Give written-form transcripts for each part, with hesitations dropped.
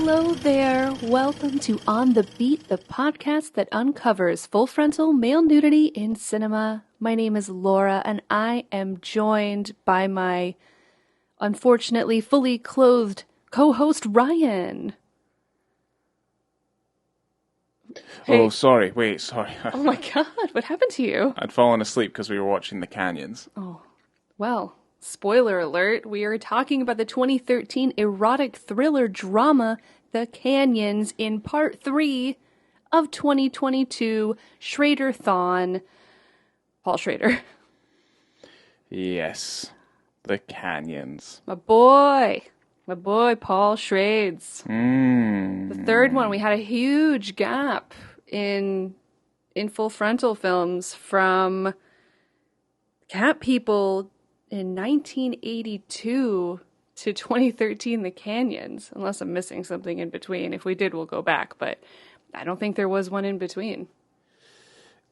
Hello there. Welcome to On the Beat, the podcast that uncovers full frontal male nudity in cinema. My name is Laura, and I am joined by my unfortunately fully clothed co-host Ryan. Hey. Oh, sorry. Wait, sorry. Oh my god, what happened to you? I'd fallen asleep because we were watching The Canyons. Oh, well, spoiler alert, we are talking about the 2013 erotic thriller drama, The Canyons, in part 3 of 2022, Schrader-thon. Paul Schrader. Yes. The Canyons. My boy, Paul Schrades. Mm. The third one, we had a huge gap in full frontal films from Cat People in 1982 to 2013, The Canyons, unless I'm missing something in between. If we did, we'll go back, but I don't think there was one in between.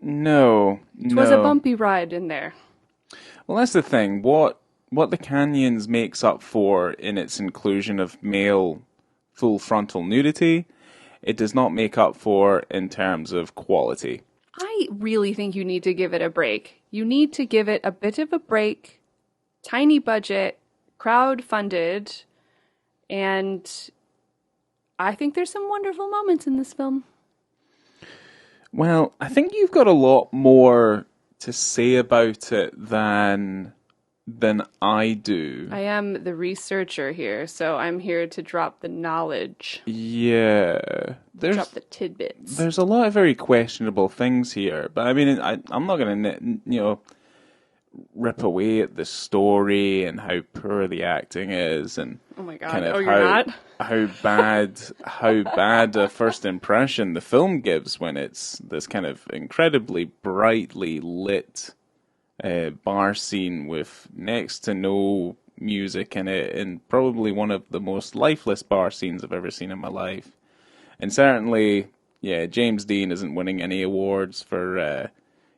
No. It was a bumpy ride in there. Well, that's the thing. What The Canyons makes up for in its inclusion of male full frontal nudity, it does not make up for in terms of quality. I really think you need to give it a break. You need to give it a bit of a break. Tiny budget, crowd-funded, and I think there's some wonderful moments in this film. Well, I think you've got a lot more to say about it than I do. I am the researcher here, so I'm here to drop the knowledge. Yeah. Drop the tidbits. There's a lot of very questionable things here, but I mean, I'm not going to, rip away at the story and how poor the acting is, and oh my god! kind of you're not? how bad a first impression the film gives when it's this kind of incredibly brightly lit bar scene with next to no music in it, and probably one of the most lifeless bar scenes I've ever seen in my life. And certainly, yeah, James Dean isn't winning any awards for.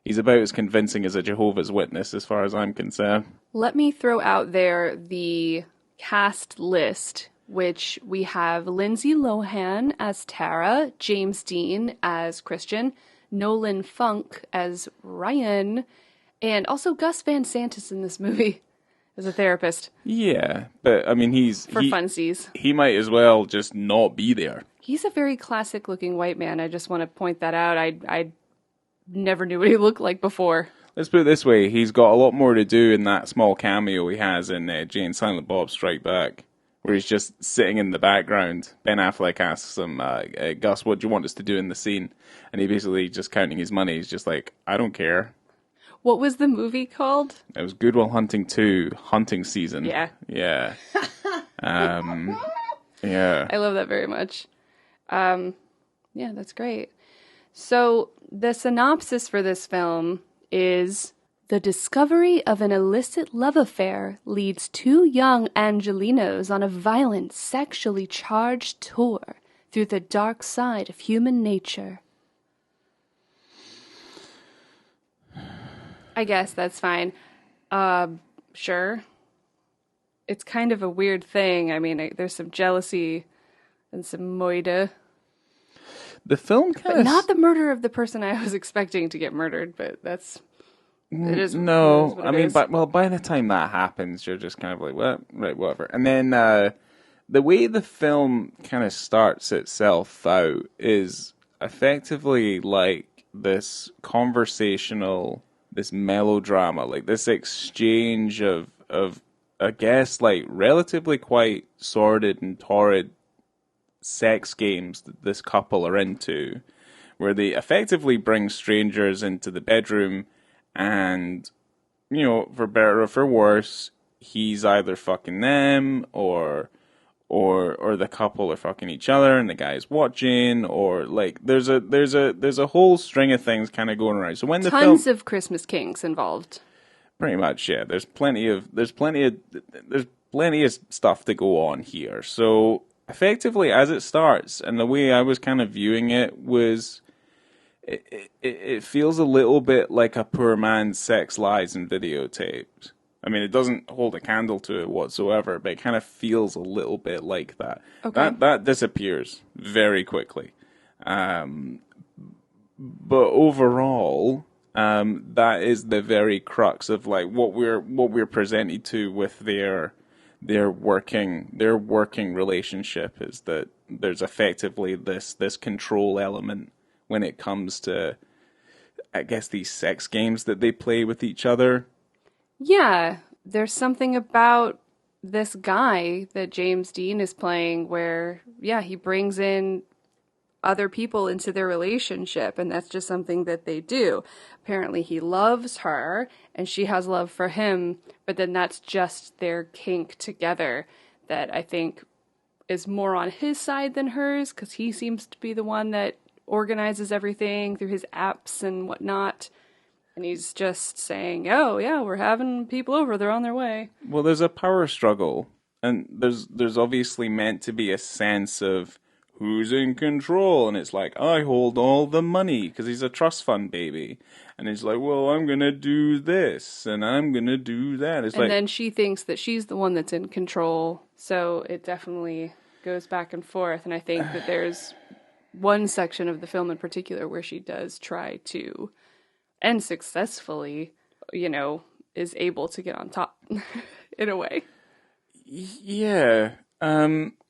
He's about as convincing as a Jehovah's Witness, as far as I'm concerned. Let me throw out there the cast list, which we have Lindsay Lohan as Tara, James Dean as Christian, Nolan Funk as Ryan, and also Gus Van Sant is in this movie as a therapist. Yeah, but I mean, for funsies. He might as well just not be there. He's a very classic-looking white man. I just want to point that out. I never knew what he looked like before. Let's put it this way: he's got a lot more to do in that small cameo he has in Jay and Silent Bob Strike Back, where he's just sitting in the background. Ben Affleck asks him, "Gus, what do you want us to do in the scene?" And he basically just counting his money. He's just like, "I don't care." What was the movie called? It was Good Will Hunting 2, Hunting Season. Yeah. Yeah. Yeah. I love that very much. Yeah, that's great. So the synopsis for this film is: the discovery of an illicit love affair leads two young Angelinos on a violent, sexually charged tour through the dark side of human nature. I guess that's fine. Sure. It's kind of a weird thing. I mean, there's some jealousy and some moide. The film But not the murder of the person I was expecting to get murdered, but that's... It is. No, it is what I it mean, is. by the time that happens, you're just kind of like, well, right, whatever. And then the way the film kind of starts itself out is effectively like this conversational, this melodrama, like this exchange of I guess, like relatively quite sordid and torrid sex games that this couple are into, where they effectively bring strangers into the bedroom, and, for better or for worse, he's either fucking them or the couple are fucking each other and the guy's watching, or like there's a whole string of things kind of going around. So when the Tons of Christmas kinks involved. Pretty much, yeah. There's plenty of stuff to go on here. So effectively, as it starts, and the way I was kind of viewing it was, it feels a little bit like a poor man's Sex, Lies, and Videotapes. I mean, it doesn't hold a candle to it whatsoever, but it kind of feels a little bit like that. Okay. That disappears very quickly. But overall, that is the very crux of like what we're presented to with their working relationship, is that there's effectively this control element when it comes to, I guess, these sex games that they play with each other. Yeah, there's something about this guy that James Dean is playing where, yeah, he brings in other people into their relationship, and that's just something that they do. Apparently, he loves her, and she has love for him, but then that's just their kink together that I think is more on his side than hers, because he seems to be the one that organizes everything through his apps and whatnot. And he's just saying, oh, yeah, we're having people over. They're on their way. Well, there's a power struggle, and there's obviously meant to be a sense of who's in control, and it's like, I hold all the money, because he's a trust fund baby. And he's like, well, I'm going to do this, and I'm going to do that. It's and like, then she thinks that she's the one that's in control. So it definitely goes back and forth. And I think that there's one section of the film in particular where she does try to, and successfully, is able to get on top in a way. yeah.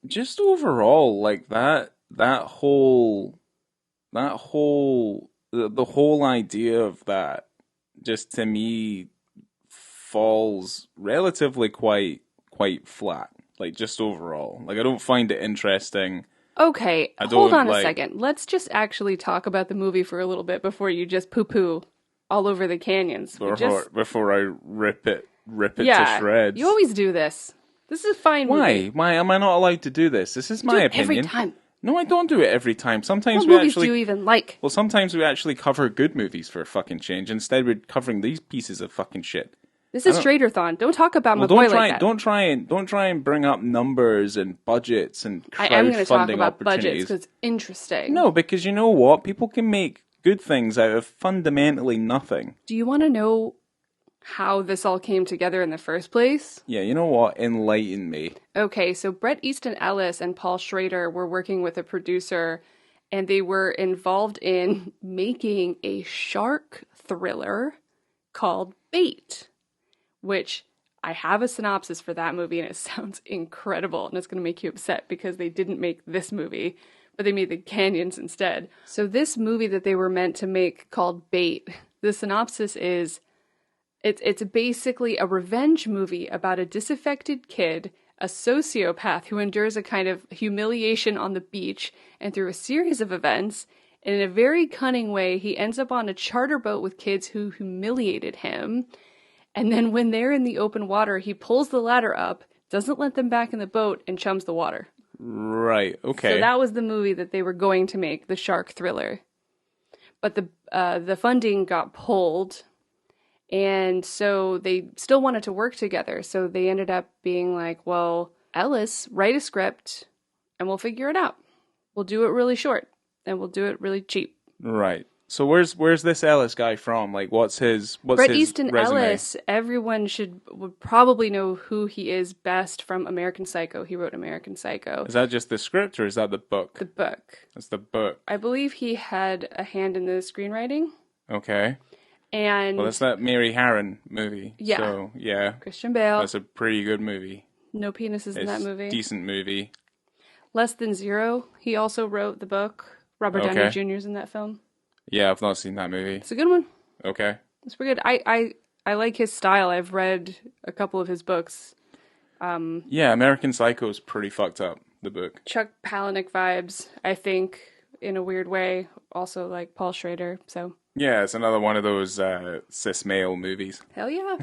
Just overall, like the whole idea of that, just to me, falls relatively quite flat. Like, just overall, like, I don't find it interesting. Okay, I hold don't, on a like- second. Let's just actually talk about the movie for a little bit before you just poo-poo all over the canyons. Before I rip it Yeah, to shreds. you always do this. This is a fine Why? movie. Why am I not allowed to do this? This is my Do it opinion. every time. No, I don't do it every time. Sometimes What we movies actually do you even like? Well, sometimes we actually cover good movies for a fucking change. Instead, we're covering these pieces of fucking shit. This is Schrader-thon. Don't talk about my Well, boy like that. don't try and bring up numbers and budgets and I am going to talk crowdfunding about budgets opportunities. because it's interesting. No, because you know what? People can make good things out of fundamentally nothing. Do you want to know how this all came together in the first place? Yeah, you know what? Enlighten me. Okay, so Bret Easton Ellis and Paul Schrader were working with a producer, and they were involved in making a shark thriller called BiTTE, which I have a synopsis for that movie, and it sounds incredible, and it's going to make you upset because they didn't make this movie, but they made the Canyons instead. So this movie that they were meant to make called BiTTE, the synopsis is, it's basically a revenge movie about a disaffected kid, a sociopath who endures a kind of humiliation on the beach, and through a series of events, and in a very cunning way, he ends up on a charter boat with kids who humiliated him. And then when they're in the open water, he pulls the ladder up, doesn't let them back in the boat, and chums the water. Right, okay. So that was the movie that they were going to make, the shark thriller. But the funding got pulled, and so they still wanted to work together. So they ended up being like, well, Ellis, write a script, and we'll figure it out. We'll do it really short, and we'll do it really cheap. Right. So where's this Ellis guy from? Like, what's his Bret his Easton resume? Ellis, everyone would probably know who he is best from American Psycho. He wrote American Psycho. Is that just the script, or is that the book? The book. That's the book. I believe he had a hand in the screenwriting. Okay. And Well, that's that Mary Harron movie. Yeah. So, yeah. Christian Bale. That's a pretty good movie. No penises in It's that movie. Decent movie. Less Than Zero. He also wrote the book. Robert Downey Okay. Jr. is in that film. Yeah, I've not seen that movie. It's a good one. Okay. It's pretty good. I like his style. I've read a couple of his books. Yeah, American Psycho is pretty fucked up, the book. Chuck Palahniuk vibes, I think, in a weird way. Also like Paul Schrader, so... Yeah, it's another one of those cis male movies. Hell yeah.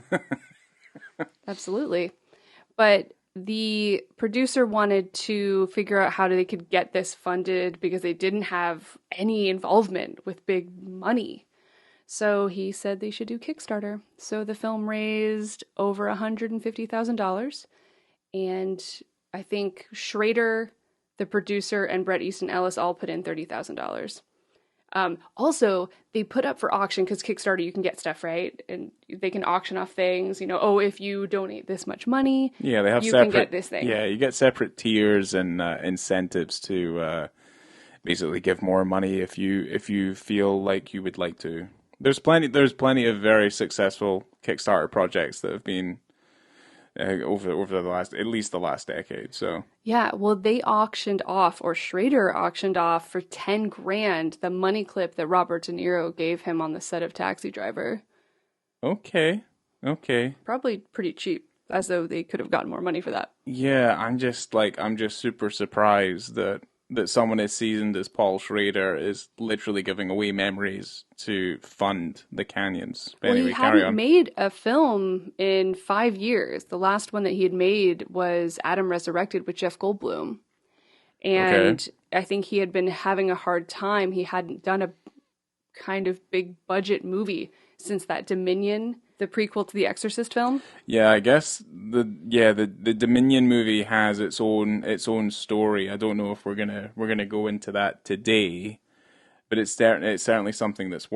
Absolutely. But the producer wanted to figure out how they could get this funded because they didn't have any involvement with big money. So he said they should do Kickstarter. So the film raised over $150,000. And I think Schrader, the producer, and Bret Easton Ellis all put in $30,000. Also, they put up for auction because Kickstarter, you can get stuff, right? And they can auction off things. Oh, if you donate this much money, Yeah, they have you separate. can get this thing. Yeah, you get separate tiers and incentives to basically give more money if you feel like you would like to. There's plenty of very successful Kickstarter projects that have been over the last, at least the last decade. So Yeah, well, they auctioned off, or Schrader auctioned off for 10 grand the money clip that Robert De Niro gave him on the set of Taxi Driver. okay. Probably pretty cheap, as though they could have gotten more money for that. Yeah, I'm just super surprised that someone as seasoned as Paul Schrader is literally giving away memories to fund the canyons. But Well, anyway, he carry hadn't on. made a film in 5 years. The last one that he had made was Adam Resurrected with Jeff Goldblum. And Okay. I think he had been having a hard time. He hadn't done a kind of big budget movie since that Dominion, the prequel to the Exorcist film. Yeah, I guess the Dominion movie has its own story. I don't know if we're gonna go into that today, but it's certainly something that's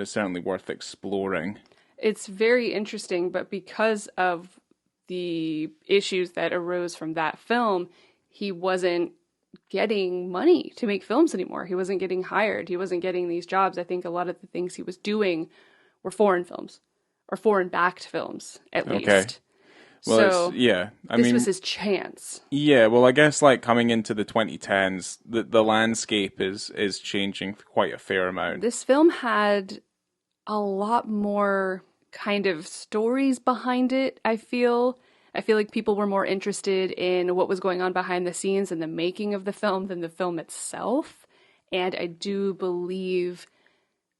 certainly worth exploring. It's very interesting, but because of the issues that arose from that film, he wasn't getting money to make films anymore. He wasn't getting hired. He wasn't getting these jobs. I think a lot of the things he was doing were foreign films or foreign backed films, at Okay. least. Well, So yeah, I this mean, was his chance. yeah. Well, I guess like coming into the 2010s, the landscape is changing quite a fair amount. This film had a lot more kind of stories behind it, I feel. I feel like people were more interested in what was going on behind the scenes and the making of the film than the film itself. And I do believe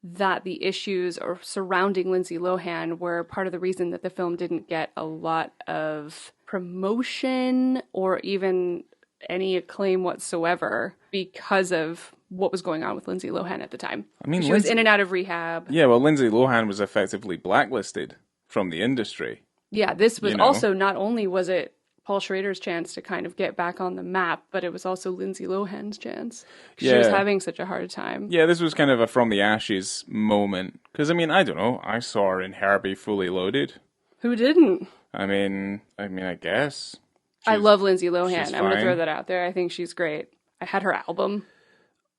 that the issues surrounding Lindsay Lohan were part of the reason that the film didn't get a lot of promotion or even any acclaim whatsoever because of what was going on with Lindsay Lohan at the time. I mean, She was in and out of rehab. Yeah, well, Lindsay Lohan was effectively blacklisted from the industry. Yeah, this was You know. also, not only was it Paul Schrader's chance to kind of get back on the map, but it was also Lindsay Lohan's chance. She was Yeah. having such a hard time. Yeah, this was kind of a from the ashes moment. Because, I mean, I don't know. I saw her in Herbie Fully Loaded. Who didn't? I guess. I love Lindsay Lohan. she's I'm going to throw fine. that out there. I think she's great. I had her album,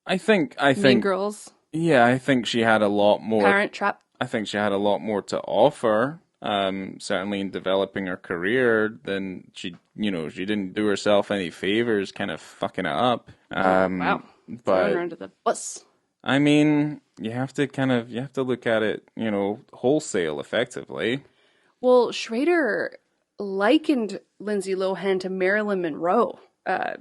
I think, Mean Girls, yeah, I think she had a lot more. Parent Trap. I think she had a lot more to offer. Certainly in developing her career, than she didn't do herself any favors, kind of fucking it up. Wow. Throwing But her under the bus. I mean, you have to look at it, wholesale, effectively. Well, Schrader likened Lindsay Lohan to Marilyn Monroe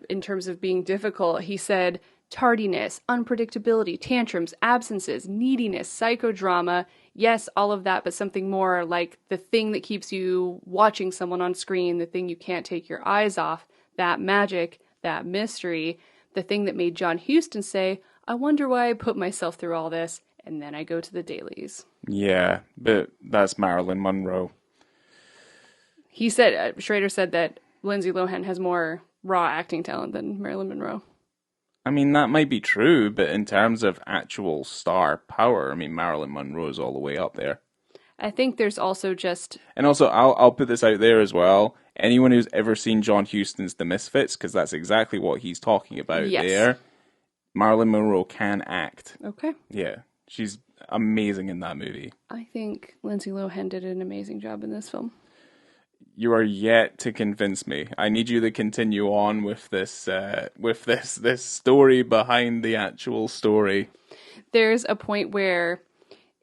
in terms of being difficult. He said tardiness, unpredictability, tantrums, absences, neediness, psychodrama. Yes, all of that, but something more like the thing that keeps you watching someone on screen, the thing you can't take your eyes off, that magic, that mystery, the thing that made John Huston say, I wonder why I put myself through all this, and then I go to the dailies. Yeah, but that's Marilyn Monroe. He said, Schrader said that Lindsay Lohan has more raw acting talent than Marilyn Monroe. I mean, that might be true, but in terms of actual star power, I mean, Marilyn Monroe is all the way up there. I think there's also just... And also, I'll put this out there as well. Anyone who's ever seen John Huston's The Misfits, because that's exactly what he's talking about Yes. there, Marilyn Monroe can act. Okay. Yeah, she's amazing in that movie. I think Lindsay Lohan did an amazing job in this film. You are yet to convince me. I need you to continue on with this story behind the actual story. There's a point where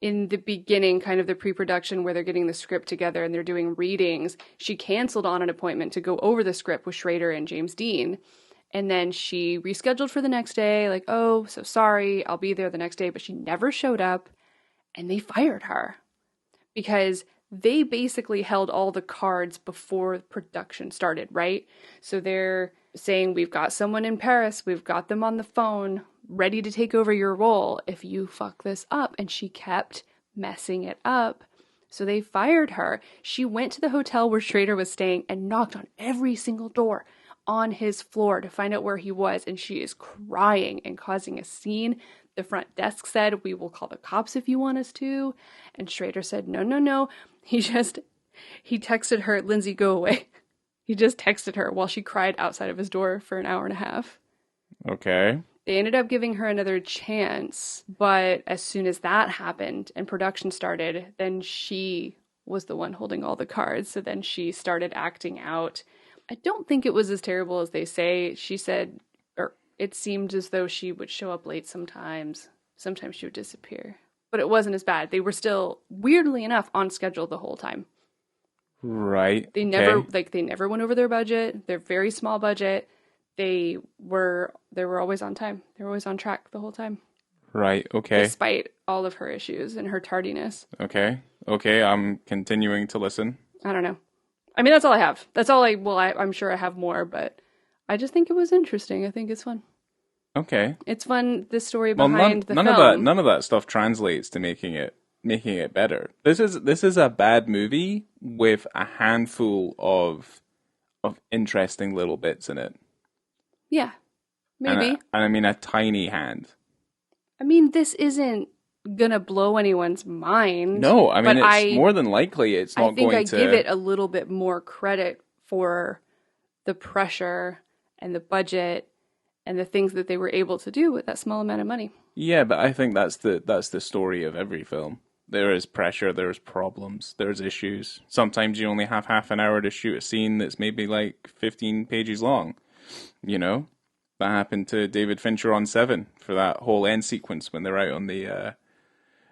in the beginning, kind of the pre-production where they're getting the script together and they're doing readings, she canceled on an appointment to go over the script with Schrader and James Dean. And then she rescheduled for the next day, like, oh, so sorry, I'll be there the next day. But she never showed up, and they fired her because they basically held all the cards before production started, right? So they're saying, we've got someone in Paris, we've got them on the phone, ready to take over your role if you fuck this up. And she kept messing it up. So they fired her. She went to the hotel where Schrader was staying and knocked on every single door on his floor to find out where he was. And she is crying and causing a scene. The front desk said, "We will call the cops if you want us to." And Schrader said, "No, no, no." He texted her, "Lindsay, go away." He just texted her while she cried outside of his door for an hour and a half. Okay. They ended up giving her another chance, but as soon as that happened and production started, then she was the one holding all the cards. So then she started acting out. I don't think it was as terrible as they say. She said, or it seemed as though she would show up late sometimes. Sometimes she would disappear. But it wasn't as bad. They were still, weirdly enough, on schedule the whole time. Right. They never went over their budget. They're very small budget. They were always on time. They were always on track the whole time. Right. Okay. Despite all of her issues and her tardiness. Okay. I'm continuing to listen. I don't know. I mean, that's all I have. That's all I'm sure I have more, but I just think it was interesting. I think it's fun. Okay. It's fun, the story behind the film. None of that stuff translates to making it better. This is a bad movie with a handful of interesting little bits in it. Yeah. Maybe. And I mean a tiny hand. I mean, this isn't gonna blow anyone's mind. No, I mean, it's more than likely it's not going to... I think I give it a little bit more credit for the pressure and the budget and the things that they were able to do with that small amount of money. Yeah, but I think that's the story of every film. There is pressure, there's problems, there's issues. Sometimes you only have half an hour to shoot a scene that's maybe like 15 pages long. You know? That happened to David Fincher on Seven for that whole end sequence when they're out on the...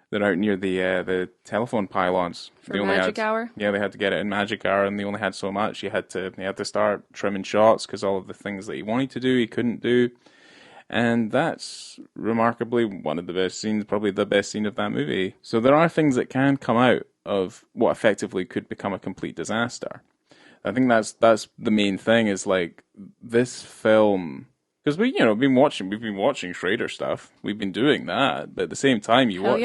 They're out near the telephone pylons. For Magic Hour? Yeah, they had to get it in Magic Hour, and they only had so much. He had to start trimming shots because all of the things that he wanted to do, he couldn't do. And that's remarkably one of the best scenes, probably the best scene of that movie. So there are things that can come out of what effectively could become a complete disaster. I think that's the main thing is like this film... Because we've been watching Schrader stuff. We've been doing that, but at the same time, you watch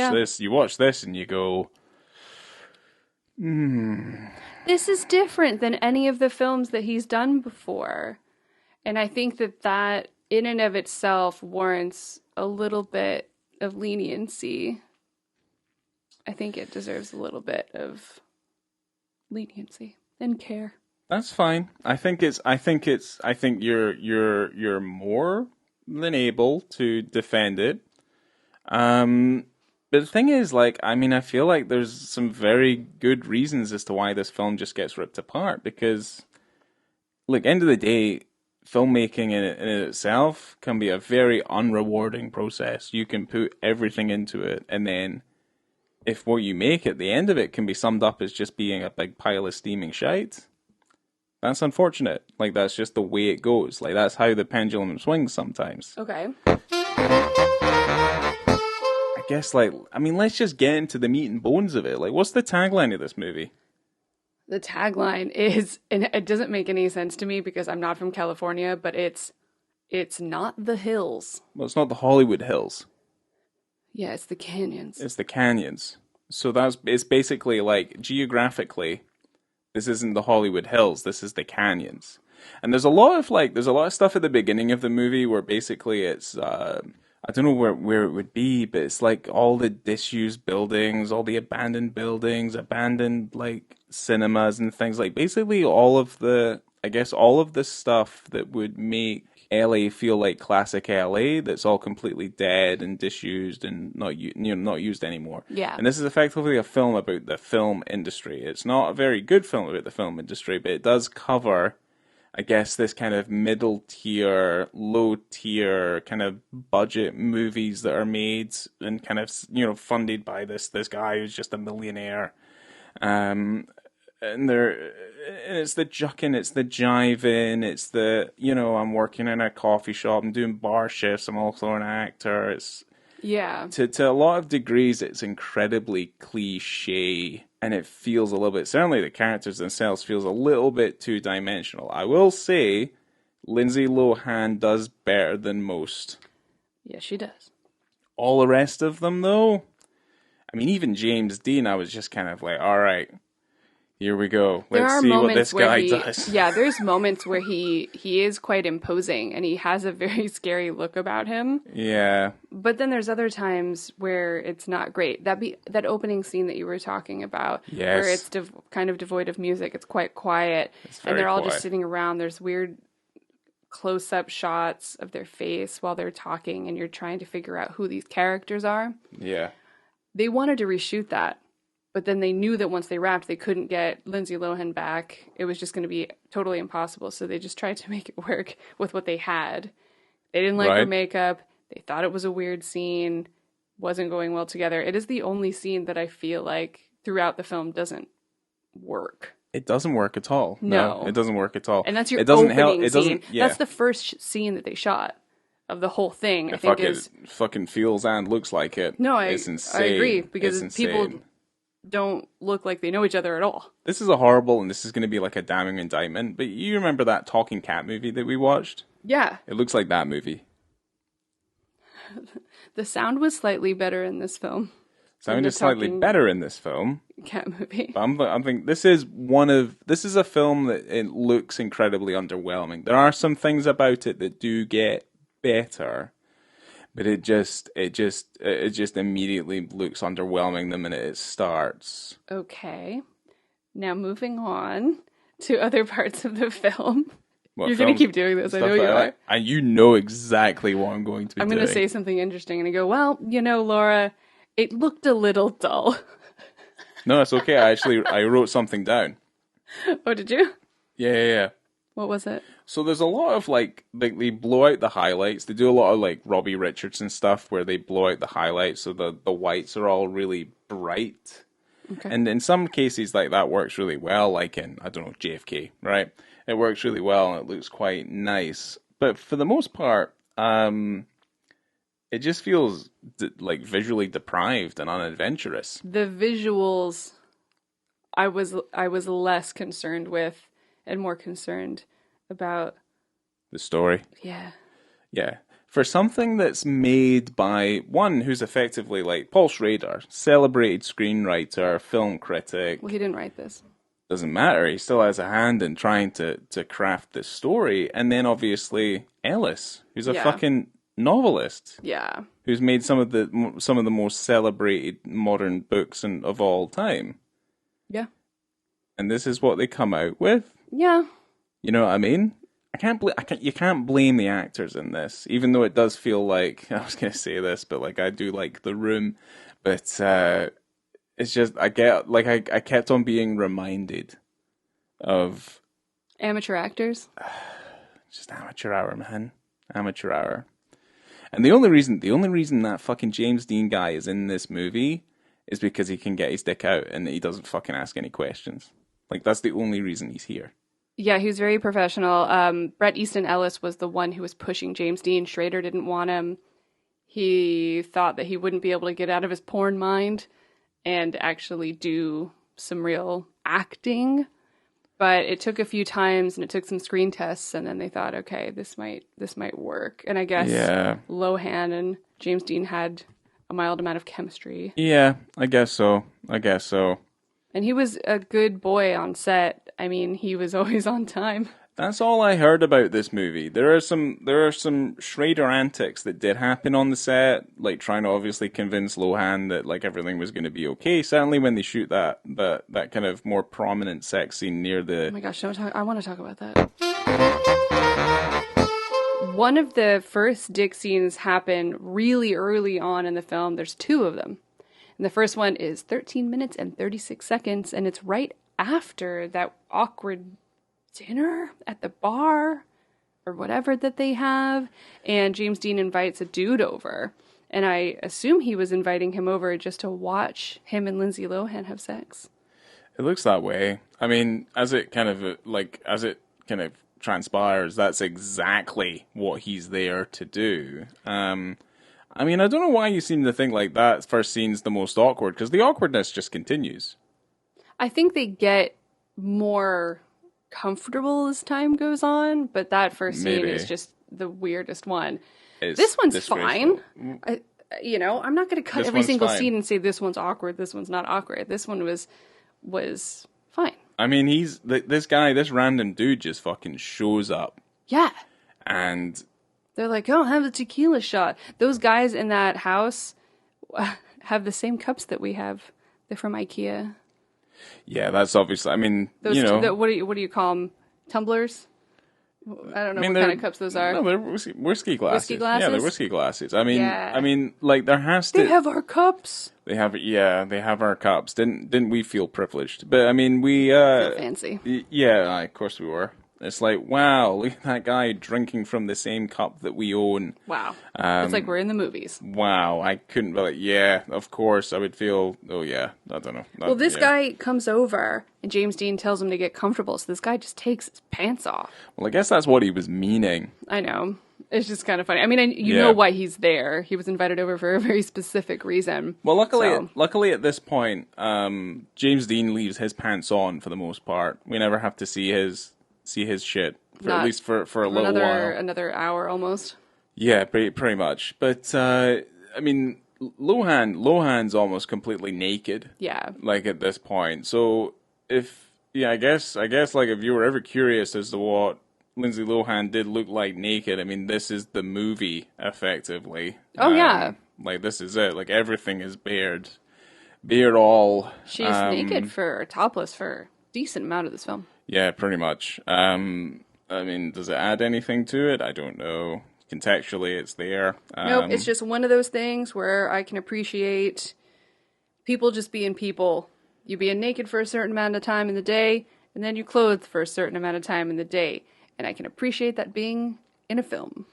this, and you go, This is different than any of the films that he's done before, and I think that in and of itself warrants a little bit of leniency. I think it deserves a little bit of leniency and care. That's fine. I think you're more than able to defend it. But the thing is, like, I mean, I feel like there's some very good reasons as to why this film just gets ripped apart. Because, look, end of the day, filmmaking in itself can be a very unrewarding process. You can put everything into it, and then if what you make at the end of it can be summed up as just being a big pile of steaming shite, that's unfortunate. Like, that's just the way it goes. Like, that's how the pendulum swings sometimes. Okay. I guess, like, I mean, let's just get into the meat and bones of it. Like, what's the tagline of this movie? The tagline is, and it doesn't make any sense to me because I'm not from California, but it's not the hills. Well, it's not the Hollywood Hills. Yeah, it's the canyons. It's the canyons. So it's basically like, geographically, this isn't the Hollywood Hills, this is the canyons. And there's a lot of stuff at the beginning of the movie where basically it's, I don't know where it would be, but it's like all the disused buildings, all the abandoned buildings, abandoned like cinemas and things, like basically all of the stuff that would make LA feel like classic LA, that's all completely dead and disused and not used anymore. Yeah. And this is effectively a film about the film industry. It's not a very good film about the film industry, but it does cover, I guess, this kind of middle tier, low tier kind of budget movies that are made and kind of, funded by this guy who's just a millionaire. And it's the jucking, it's the jiving, it's the, I'm working in a coffee shop, I'm doing bar shifts, I'm also an actor. It's, yeah. To a lot of degrees, it's incredibly cliche, and it feels a little bit, certainly the characters themselves feels a little bit two-dimensional. I will say, Lindsay Lohan does better than most. Yeah, she does. All the rest of them, though, I mean, even James Dean, I was just kind of like, all right, Here we go. There Let's are see what moments this where guy he, does. yeah, there's moments where he is quite imposing and he has a very scary look about him. Yeah. But then there's other times where it's not great. That opening scene that you were talking about, Yes. where it's kind of devoid of music. It's quite quiet, and they're all just sitting around. There's weird close-up shots of their face while they're talking, and you're trying to figure out who these characters are. Yeah. They wanted to reshoot that. But then they knew that once they wrapped, they couldn't get Lindsay Lohan back. It was just going to be totally impossible. So they just tried to make it work with what they had. They didn't like her makeup. They thought it was a weird scene. Wasn't going well together. It is the only scene that I feel like throughout the film doesn't work. It doesn't work at all. No. It doesn't work at all. And that's your opening scene. Yeah. That's the first scene that they shot of the whole thing. I think it fucking feels and looks like it. No, it's insane. I agree because people don't look like they know each other at all. This is a horrible, and this is going to be like a damning indictment, but you remember that Talking Cat movie that we watched? Yeah. It looks like that movie. The sound was slightly better in this film. Sounded slightly better in this film. Cat movie. But I think this is a film that it looks incredibly underwhelming. There are some things about it that do get better. But it just immediately looks underwhelming the minute it starts. Okay. Now moving on to other parts of the film. What You're going to keep doing this. I know you are. And you know exactly what I'm going to be doing. I'm going to say something interesting and I go, well, Laura, it looked a little dull. No, it's okay. I wrote something down. Oh, did you? Yeah. What was it? So there's a lot of they blow out the highlights. They do a lot of Robbie Richardson stuff where they blow out the highlights so the whites are all really bright. Okay. And in some cases that works really well, like in, I don't know, JFK, right? It works really well and it looks quite nice. But for the most part, it just feels visually deprived and unadventurous. The visuals I was less concerned with and more concerned about the story. Yeah. For something that's made by one who's effectively Paul Schrader, celebrated screenwriter, film critic. Well, he didn't write this. Doesn't matter. He still has a hand in trying to craft this story. And then obviously Ellis, who's a fucking novelist. Yeah. Who's made some of the most celebrated modern books of all time. Yeah. And this is what they come out with. Yeah. You know what I mean? You can't blame the actors in this, even though it does feel like, I was going to say this, but I do like The Room, but it's just, I kept on being reminded of amateur actors. Just amateur hour, man. Amateur hour. And the only reason that fucking James Dean guy is in this movie is because he can get his dick out and he doesn't fucking ask any questions. That's the only reason he's here. Yeah, he was very professional. Bret Easton Ellis was the one who was pushing James Dean. Schrader didn't want him. He thought that he wouldn't be able to get out of his porn mind and actually do some real acting. But it took a few times and it took some screen tests and then they thought, okay, this might work. And I guess Lohan and James Dean had a mild amount of chemistry. Yeah, I guess so. And he was a good boy on set. I mean, he was always on time. That's all I heard about this movie. There are some Schrader antics that did happen on the set, trying to obviously convince Lohan that everything was going to be okay. Certainly when they shoot that kind of more prominent sex scene near the. Oh my gosh! I want to talk about that. One of the first dick scenes happen really early on in the film. There's two of them. And the first one is 13 minutes and 36 seconds, and it's right after that awkward dinner at the bar or whatever that they have. And James Dean invites a dude over. And I assume he was inviting him over just to watch him and Lindsay Lohan have sex. It looks that way. I mean, as it kind of transpires, that's exactly what he's there to do. I mean, I don't know why you seem to think that first scene's the most awkward, because the awkwardness just continues. I think they get more comfortable as time goes on, but that first scene is just the weirdest one. This one's fine. I'm not going to cut every single scene and say this one's awkward, this one's not awkward. This one was fine. I mean, this random dude just fucking shows up. Yeah. And They're like, oh, have a tequila shot. Those guys in that house have the same cups that we have. They're from IKEA. yeah, that's obviously, I mean, Those you know. what do you call them? Tumblers? I don't know what kind of cups those are. No, they're whiskey glasses. Whiskey glasses? Yeah, they're whiskey glasses. I mean, Yeah. like there has to. They have our cups. They have our cups. Didn't we feel privileged? But I mean, we Fancy. yeah, of course we were. It's like, wow, look at that guy drinking from the same cup that we own. Wow. It's like we're in the movies. Wow, I couldn't really. Yeah, of course, I would feel. Oh yeah, I don't know. Well, this guy comes over, and James Dean tells him to get comfortable, so this guy just takes his pants off. Well, I guess that's what he was meaning. I know. It's just kind of funny. I mean, you know why he's there. He was invited over for a very specific reason. Well, luckily at this point, James Dean leaves his pants on for the most part. We never have to see his shit at least for a little while. Another hour almost. Yeah, pretty much. But I mean, Lohan's almost completely naked. Yeah. Like at this point. So I guess like if you were ever curious as to what Lindsay Lohan did look like naked, I mean, this is the movie effectively. Oh yeah. Like this is it. Like everything is bared all. She's naked topless for a decent amount of this film. Yeah, pretty much. I mean, does it add anything to it? I don't know. Contextually, it's there. Nope, it's just one of those things where I can appreciate people just being people. You being naked for a certain amount of time in the day, and then you clothed for a certain amount of time in the day. And I can appreciate that being in a film.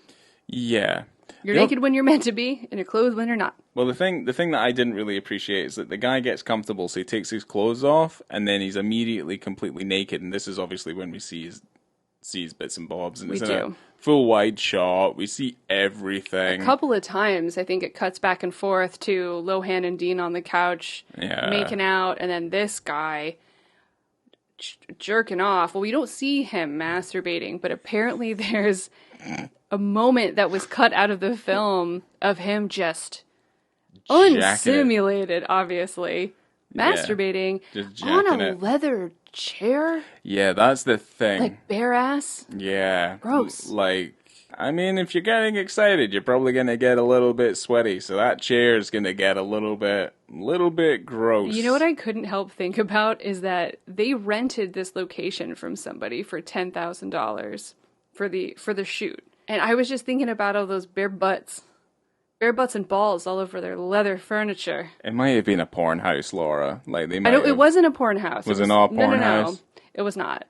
Yeah. You're naked when you're meant to be, and you're clothed when you're not. Well, the thing that I didn't really appreciate is that the guy gets comfortable, so he takes his clothes off, and then he's immediately completely naked. And this is obviously when we see his bits and bobs, and it's in a full wide shot. We see everything. A couple of times, I think it cuts back and forth to Lohan and Dean on the couch making out, and then this guy jerking off. Well, we don't see him masturbating, but apparently there's a moment that was cut out of the film of him just unsimulated, obviously, masturbating on a leather chair. Yeah, that's the thing. Like bare ass. Yeah. Gross. Like, I mean, if you're getting excited, you're probably going to get a little bit sweaty, so that chair is going to get a little bit gross. You know what I couldn't help think about is that they rented this location from somebody for $10,000 for the shoot. And I was just thinking about all those bare butts and balls all over their leather furniture. It might have been a porn house, Laura. Like they might. I know it wasn't a porn house. Was it not a porn house? No, it was not.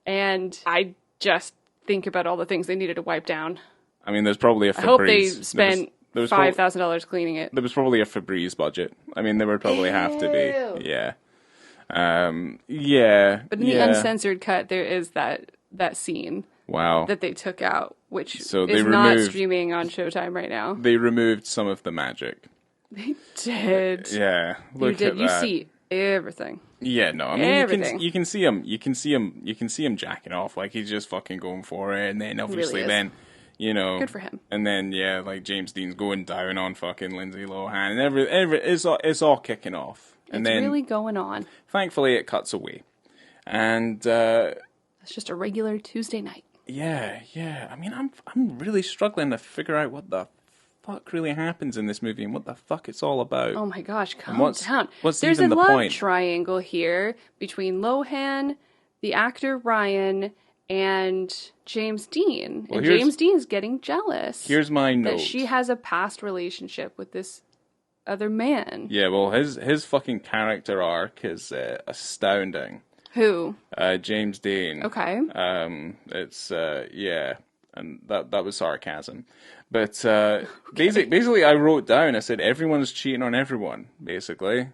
And I just think about all the things they needed to wipe down. I mean, there's probably a Febreze. I hope they spent $5,000 cleaning it. There was probably a Febreze budget. I mean, there would probably have to be. Yeah. Yeah. But in the uncensored cut, there is that scene. Wow. That they took out, which is removed, not streaming on Showtime right now. They removed some of the magic. They did. Yeah. Look at that. You see everything. Yeah, no, I mean you can see him jacking off, like he's just fucking going for it, and then obviously then, you know, good for him. And then like James Dean's going down on fucking Lindsay Lohan, and it's all kicking off, and it's then really going on. Thankfully, it cuts away, and it's just a regular Tuesday night. Yeah. I mean, I'm really struggling to figure out what the fuck really happens in this movie and what the fuck it's all about. Oh my gosh, calm down. There's even the love point? Triangle here between Lohan, the actor Ryan, and James Dean. Well, and James Dean's getting jealous. Here's my note. That she has a past relationship with this other man. Yeah, well, his fucking character arc is astounding. Who? James Dean. Okay. It's and that was sarcasm, but basically I wrote down. I said everyone's cheating on everyone. Basically,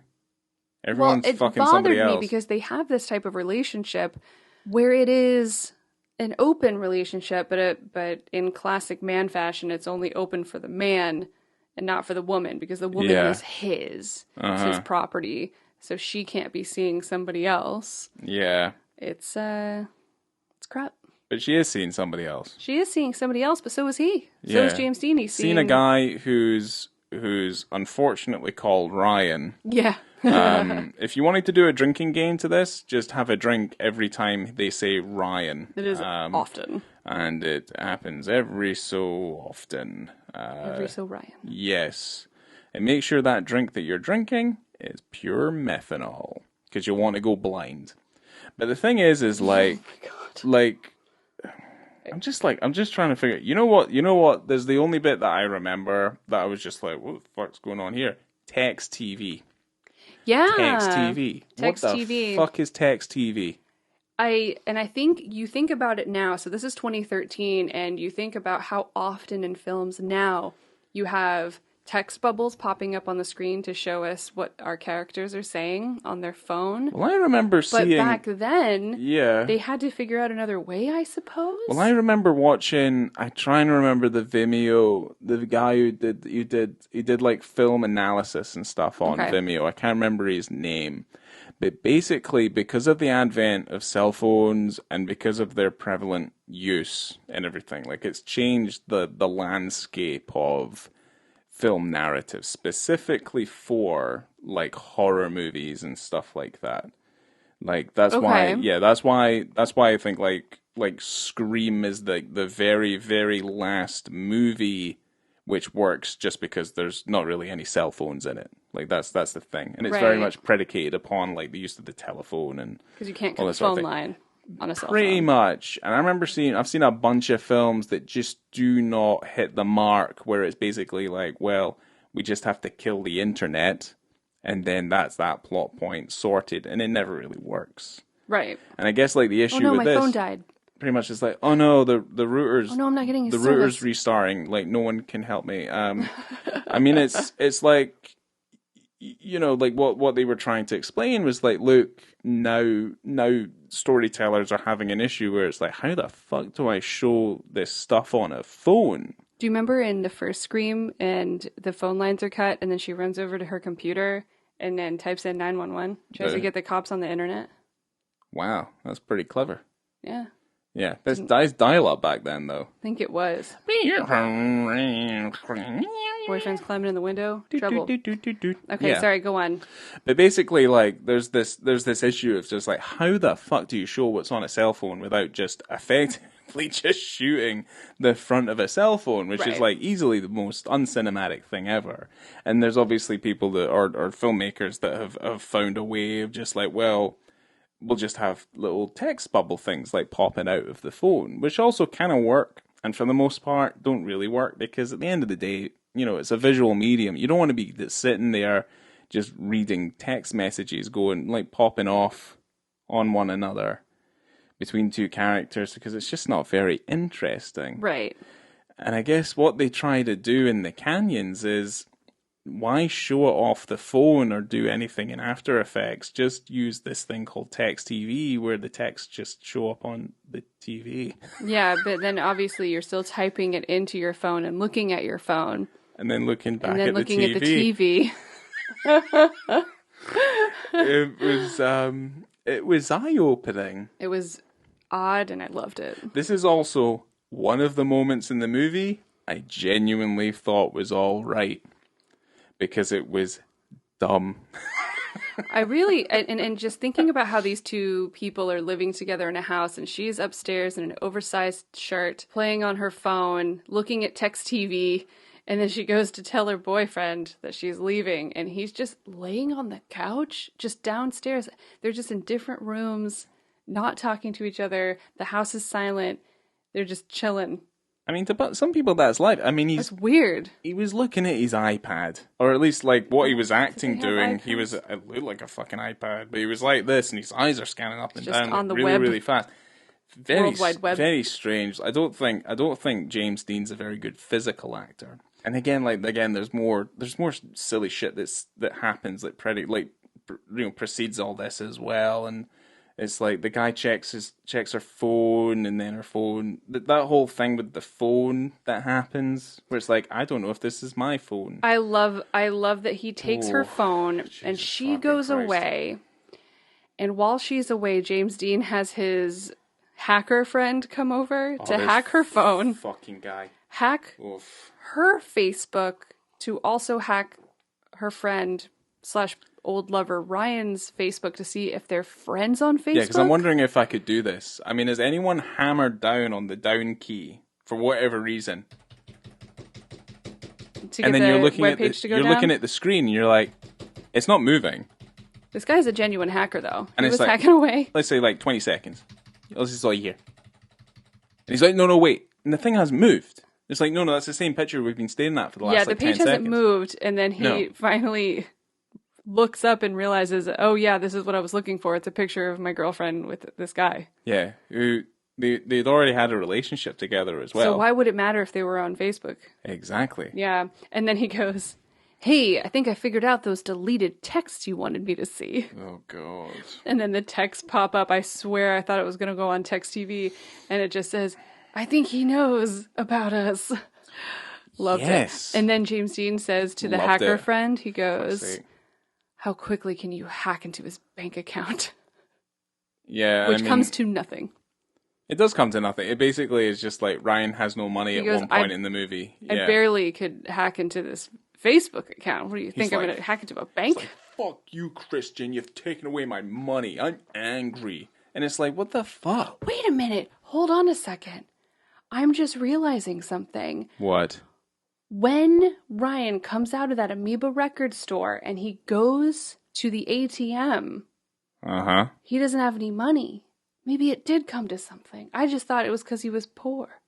everyone's fucking somebody else. It bothered me because they have this type of relationship where it is an open relationship, but in classic man fashion, it's only open for the man and not for the woman because the woman is his. It's his property. So she can't be seeing somebody else. Yeah. It's crap. But she is seeing somebody else. She is seeing somebody else, but so is he. So is James Dean. He's seeing a guy who's who's unfortunately called Ryan. Yeah. If you wanted to do a drinking game to this, just have a drink every time they say Ryan. It is often. And it happens every so often. Every so Ryan. Yes. And make sure that drink that you're drinking is pure methanol, because you'll want to go blind. But the thing is like, Oh my God. like, I'm just trying to figure, you know what, there's the only bit that I remember that I was just like, what the fuck's going on here? Text TV. Yeah. Text TV. Text what the TV. fuck is text TV? I think you think about it now, so this is 2013, and you think about how often in films now you have text bubbles popping up on the screen to show us what our characters are saying on their phone. Well, I remember seeing... But back then, yeah, they had to figure out another way, I suppose? Well, I remember watching... I try and remember the Vimeo, the guy who did like film analysis and stuff on Vimeo. I can't remember his name. But basically, because of the advent of cell phones and because of their prevalent use and everything, like it's changed the landscape of film narrative, specifically for like horror movies and stuff like that. Like that's why I think like Scream is the very, very last movie which works just because there's not really any cell phones in it. Like that's the thing, and it's very much predicated upon like the use of the telephone and because you can't cut the phone line on a cell phone. Pretty much. And I remember I've seen a bunch of films that just do not hit the mark, where it's basically like, well, we just have to kill the internet, and then that's that plot point sorted, and it never really works. Right. And I guess like the issue with my this, phone died. Pretty much it's like, oh no, the router's... Oh no, I'm not getting the service. router's restarting. Like, no one can help me. I mean, it's like, you know, like what they were trying to explain was like, look, now storytellers are having an issue where it's like, how the fuck do I show this stuff on a phone? Do you remember in the first Scream, and the phone lines are cut, and then she runs over to her computer and then types in 911, tries to get the cops on the internet? Wow, that's pretty clever. Yeah. Yeah, there's dial-up back then, though. I think it was. Boyfriend's climbing in the window. Trouble. Okay, yeah. Sorry, go on. But basically, like, there's this issue of just like, how the fuck do you show what's on a cell phone without just effectively just shooting the front of a cell phone, which is like easily the most uncinematic thing ever. And there's obviously people that are filmmakers that have found a way of just like, well, we'll just have little text bubble things like popping out of the phone, which also kind of work, and for the most part don't really work, because at the end of the day, you know, it's a visual medium. You don't want to be sitting there just reading text messages going like popping off on one another between two characters, because it's just not very interesting. Right. And I guess what they try to do in the canyons is, why show it off the phone or do anything in After Effects? Just use this thing called text TV, where the text just show up on the TV. Yeah, but then obviously you're still typing it into your phone and looking at your phone. And then looking back and then at looking the TV. At the TV. It was eye-opening. It was odd, and I loved it. This is also one of the moments in the movie I genuinely thought was all right, because it was dumb. I really, and just thinking about how these two people are living together in a house, and she's upstairs in an oversized shirt, playing on her phone, looking at text TV, and then she goes to tell her boyfriend that she's leaving, and he's just laying on the couch, just downstairs. They're just in different rooms, not talking to each other. The house is silent. They're just chilling. I mean, to some people that's life. I mean, that's weird. He was looking at his iPad, or at least like what he was acting doing. He was, it looked like a fucking iPad, but he was like this, and his eyes are scanning up and down on the really, web. really fast. World Wide Web. Very strange. I don't think James Dean's a very good physical actor. And again, there's more silly shit that happens that precedes all this as well, and. It's like the guy checks her phone, and then her phone... That whole thing with the phone that happens, where it's like, I don't know if this is my phone. I love that he takes her phone, and she goes away. And while she's away, James Dean has his hacker friend come over to hack her phone. Fucking guy. Hack her Facebook to also hack her friend / old lover Ryan's Facebook to see if they're friends on Facebook. Yeah, because I'm wondering if I could do this. I mean, has anyone hammered down on the down key for whatever reason? And then you're looking at looking at the screen and you're like, it's not moving. This guy's a genuine hacker, though. And he was like, hacking away. Let's say like 20 seconds. Let's just all here. And he's like, no, wait. And the thing hasn't moved. It's like, no, that's the same picture we've been staring at for the last 10 seconds. Yeah, the page hasn't moved, and then he finally looks up and realizes, oh yeah, this is what I was looking for. It's a picture of my girlfriend with this guy. Yeah, who they'd already had a relationship together as well. So why would it matter if they were on Facebook? Exactly. Yeah, and then he goes, hey, I think I figured out those deleted texts you wanted me to see. Oh, God. And then the texts pop up. I swear I thought it was going to go on Text TV, and it just says, I think he knows about us. Loved it. And then James Dean says to the hacker friend, he goes, how quickly can you hack into his bank account? Yeah. Which comes to nothing. It does come to nothing. It basically is just like Ryan has no money one point in the movie. Yeah. I barely could hack into this Facebook account. What do you think? I'm going to hack into a bank? Like, fuck you, Christian. You've taken away my money. I'm angry. And it's like, what the fuck? Wait a minute. Hold on a second. I'm just realizing something. What? When Ryan comes out of that Amoeba record store and he goes to the ATM, he doesn't have any money. Maybe it did come to something. I just thought it was because he was poor.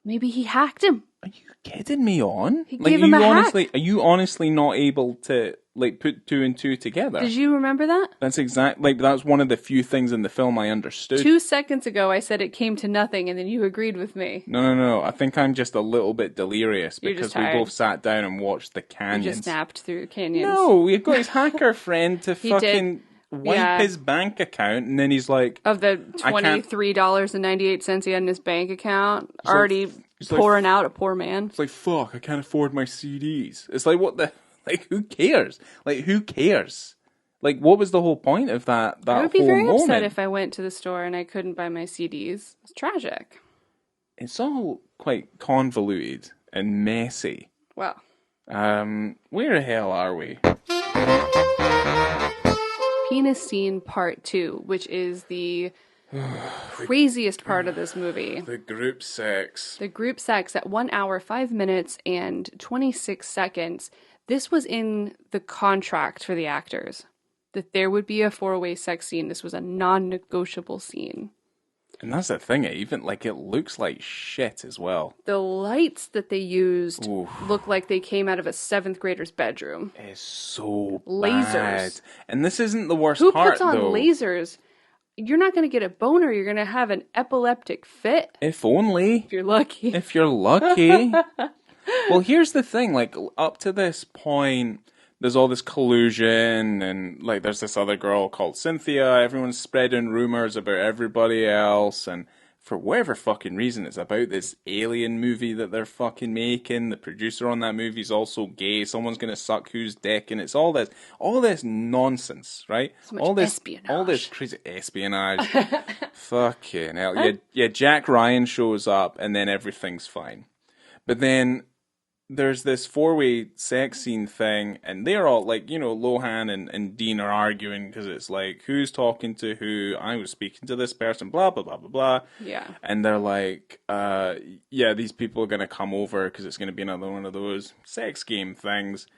Maybe he hacked him. Are you kidding me on? He gave him a hack. Are you honestly not able to put two and two together? Did you remember that? That's that's one of the few things in the film I understood. 2 seconds ago I said it came to nothing and then you agreed with me. No. I think I'm just a little bit delirious because we both sat down and watched the canyons. You just napped through the canyons. No, we've got his hacker friend to fucking wipe his bank account, and then he's like, of the $23.98 he had in his bank account, already pouring out a poor man. It's like, fuck, I can't afford my CDs. It's like, what the, like, who cares? Like, who cares? Like, what was the whole point of that I would be very upset if I went to the store and I couldn't buy my CDs. It's tragic. It's all quite convoluted and messy. Well. Where the hell are we? Penis scene part 2, which is the craziest part of this movie. The group sex. The group sex at 1 hour, 5 minutes, and 26 seconds. This was in the contract for the actors, that there would be a 4-way sex scene. This was a non-negotiable scene. And that's the thing, it looks like shit as well. The lights that they used look like they came out of a 7th grader's bedroom. It's so lasers. Bad. And this isn't the worst part, though. Who puts on lasers? You're not going to get a boner. You're going to have an epileptic fit. If only. If you're lucky. If you're lucky. Well, here's the thing. Like, up to this point, there's all this collusion, and like there's this other girl called Cynthia. Everyone's spreading rumors about everybody else, and for whatever fucking reason, it's about this alien movie that they're fucking making. The producer on that movie is also gay. Someone's gonna suck whose dick, and it's all this nonsense, right? So much espionage. All this crazy espionage. Fucking hell. Yeah, Jack Ryan shows up, and then everything's fine. But then there's this 4-way sex scene thing, and they're all like, Lohan and Dean are arguing because it's like, who's talking to who? I was speaking to this person, blah, blah, blah, blah, blah. Yeah. And they're like, these people are going to come over because it's going to be another one of those sex game things.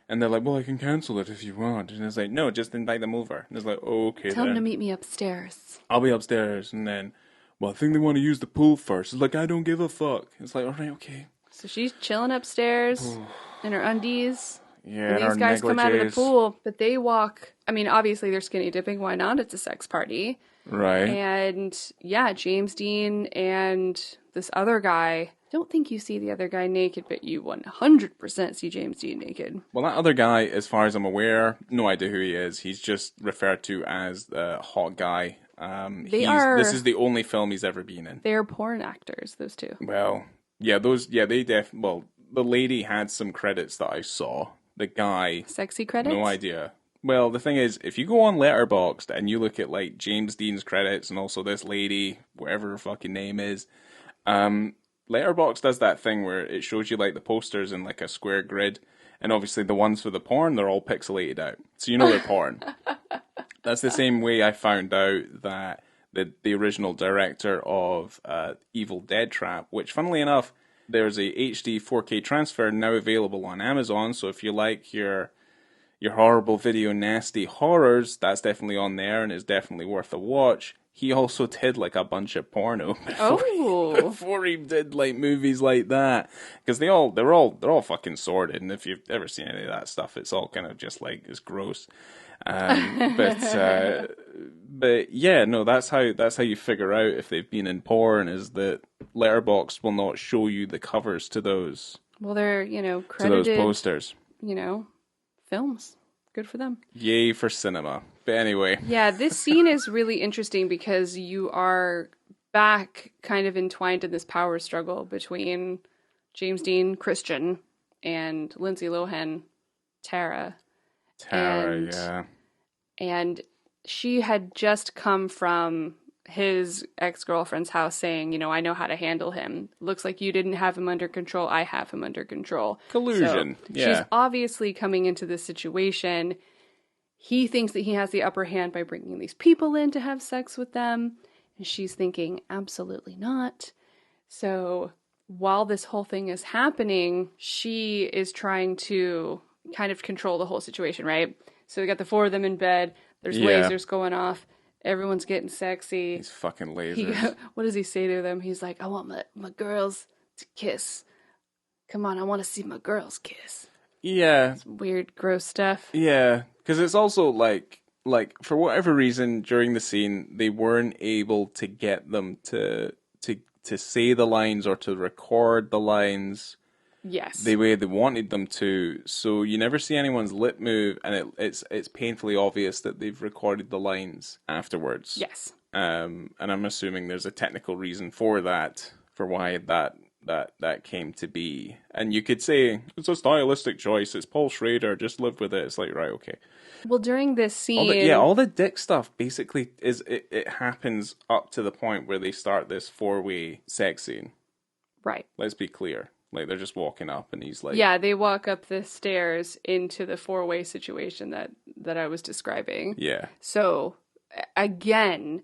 And they're like, well, I can cancel it if you want. And it's like, no, just invite them over. And it's like, okay, Tell them to meet me upstairs. I'll be upstairs. And then, well, I think they want to use the pool first. It's like, I don't give a fuck. It's like, all right, okay. So she's chilling upstairs in her undies. Yeah, and these guys come out of the pool, but they walk. I mean, obviously they're skinny dipping. Why not? It's a sex party. Right. And yeah, James Dean and this other guy. Don't think you see the other guy naked, but you 100% see James Dean naked. Well, that other guy, as far as I'm aware, no idea who he is. He's just referred to as the hot guy. This is the only film he's ever been in. They're porn actors, those two. Well, the lady had some credits that I saw. The guy... Sexy credits? No idea. Well, the thing is, if you go on Letterboxd and you look at, like, James Dean's credits and also this lady, whatever her fucking name is, Letterboxd does that thing where it shows you like the posters in like a square grid, and obviously the ones for the porn, they're all pixelated out, so you know they're porn. That's the same way I found out that the original director of Evil Dead Trap, which funnily enough, there's a HD 4K transfer now available on Amazon, so if you like your horrible video nasty horrors, that's definitely on there and is definitely worth a watch. He also did like a bunch of porno before he did like movies like that, because they're all fucking sordid, and if you've ever seen any of that stuff, it's all kind of just like it's gross. But yeah, no, that's how you figure out if they've been in porn, is that Letterboxd will not show you the covers to those. Well, they're credited to those posters. Films. Good for them. Yay for cinema. But anyway. Yeah, this scene is really interesting because you are back kind of entwined in this power struggle between James Dean, Christian, and Lindsay Lohan, Tara. Yeah. And she had just come from his ex-girlfriend's house saying, I know how to handle him. Looks like you didn't have him under control. I have him under control. Collusion. So she's obviously coming into this situation. He thinks that he has the upper hand by bringing these people in to have sex with them. And she's thinking, absolutely not. So while this whole thing is happening, she is trying to kind of control the whole situation, right? So we got the four of them in bed. There's lasers going off. Everyone's getting sexy. These fucking lasers. What does he say to them? He's like, I want my girls to kiss. Come on, I want to see my girls kiss. Yeah. It's weird, gross stuff. Yeah, because it's also like for whatever reason during the scene they weren't able to get them to say the lines or to record the lines. Yes. The way they wanted them to, so you never see anyone's lip move, and it's painfully obvious that they've recorded the lines afterwards. Yes. And I'm assuming there's a technical reason for that, for why that came to be. And you could say it's a stylistic choice. It's Paul Schrader. Just live with it. It's like, right, okay. Well, during this scene, all the dick stuff basically is it happens up to the point where they start this 4-way sex scene. Right. Let's be clear. Like, they're just walking up and he's like... Yeah, they walk up the stairs into the 4-way situation that I was describing. Yeah. So, again,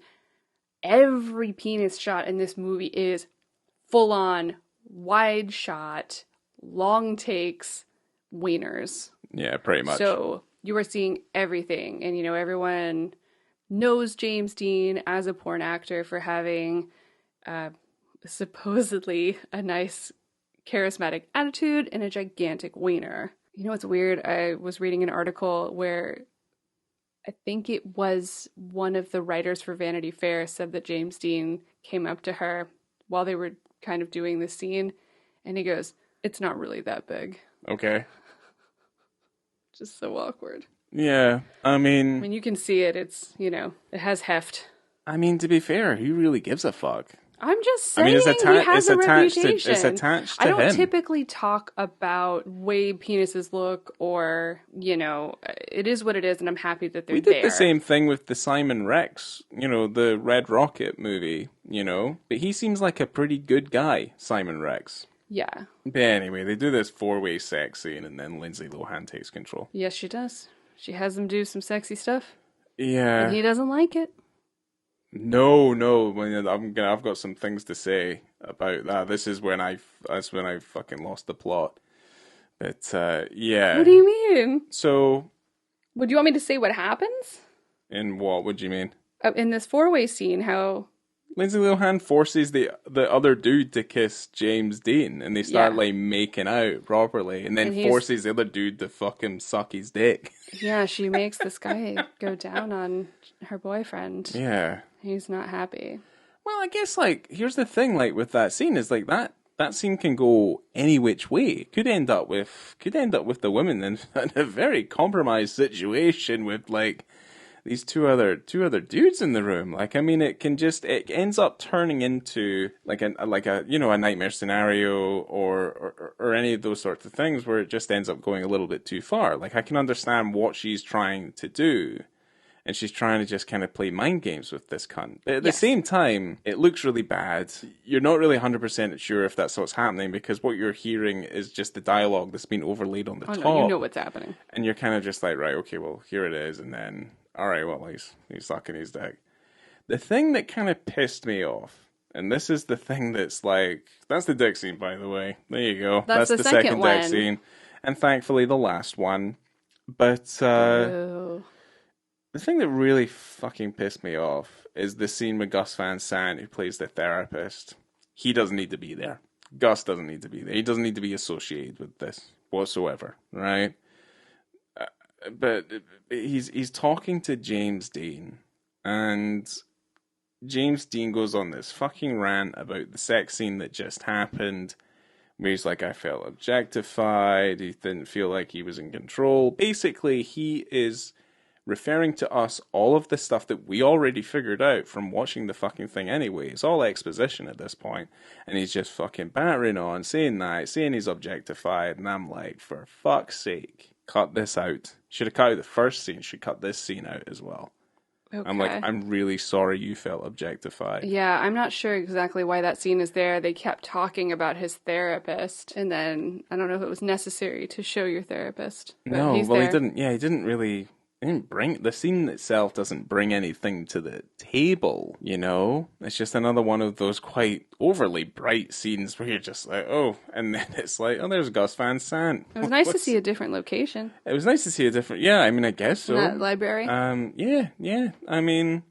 every penis shot in this movie is full-on, wide shot, long takes, wieners. Yeah, pretty much. So, you are seeing everything. And, everyone knows James Dean as a porn actor for having supposedly a nice... charismatic attitude and a gigantic wiener. You know what's weird? I was reading an article where I think it was one of the writers for Vanity Fair said that James Dean came up to her while they were kind of doing this scene, and he goes, "It's not really that big." Okay. Just so awkward. Yeah, I mean, you can see it. It's, it has heft. I mean, to be fair, who really gives a fuck? I'm just saying, he has a reputation. It's attached to him. I don't typically talk about way penises look, or, it is what it is, and I'm happy that they're there. We did the same thing with the Simon Rex, the Red Rocket movie, But he seems like a pretty good guy, Simon Rex. Yeah. But anyway, they do this 4-way sex scene, and then Lindsay Lohan takes control. Yes, she does. She has him do some sexy stuff. Yeah. And he doesn't like it. No. I've got some things to say about that. This is when I fucking lost the plot. But yeah. What do you mean? So, would you want me to say what happens? In what? What do you mean? In this 4-way scene, how Lindsay Lohan forces the other dude to kiss James Dean, and they start like making out properly, and then forces the other dude to fucking suck his dick. Yeah, she makes this guy go down on her boyfriend. Yeah. He's not happy. Well, I guess, here's the thing, with that scene, is, that scene can go any which way. It could end up with the women in a very compromised situation with, these two other dudes in the room. It ends up turning into, a nightmare scenario or any of those sorts of things where it just ends up going a little bit too far. I can understand what she's trying to do. And she's trying to just kind of play mind games with this cunt. But at the same time, it looks really bad. You're not really 100% sure if that's what's happening because what you're hearing is just the dialogue that's been overlaid on the top. No, you know what's happening. And you're kind of just like, right, okay, well, here it is. And then, all right, well, he's sucking his dick. The thing that kind of pissed me off, and this is the thing that's like, that's the dick scene, by the way. There you go. That's the second one. Dick scene. And thankfully, the last one. But, the thing that really fucking pissed me off is the scene with Gus Van Sant, who plays the therapist. He doesn't need to be there. Gus doesn't need to be there. He doesn't need to be associated with this whatsoever, right? But he's talking to James Dean, and James Dean goes on this fucking rant about the sex scene that just happened, where he's like, I felt objectified, he didn't feel like he was in control. Basically, he is referring to us all of the stuff that we already figured out from watching the fucking thing anyway. It's all exposition at this point. And he's just fucking battering on, saying he's objectified. And I'm like, for fuck's sake, cut this out. Should have cut out the first scene. Should cut this scene out as well. Okay. I'm like, I'm really sorry you felt objectified. Yeah, I'm not sure exactly why that scene is there. They kept talking about his therapist. And then, I don't know if it was necessary to show your therapist. No, well, he didn't. Yeah, he didn't really... the scene itself doesn't bring anything to the table, you know? It's just another one of those quite overly bright scenes where you're just like, oh, and then it's like, oh, there's Gus Van Sant. It was nice to see a different location. It was nice to see a different, yeah, I mean, I guess so. That library? Yeah. I mean,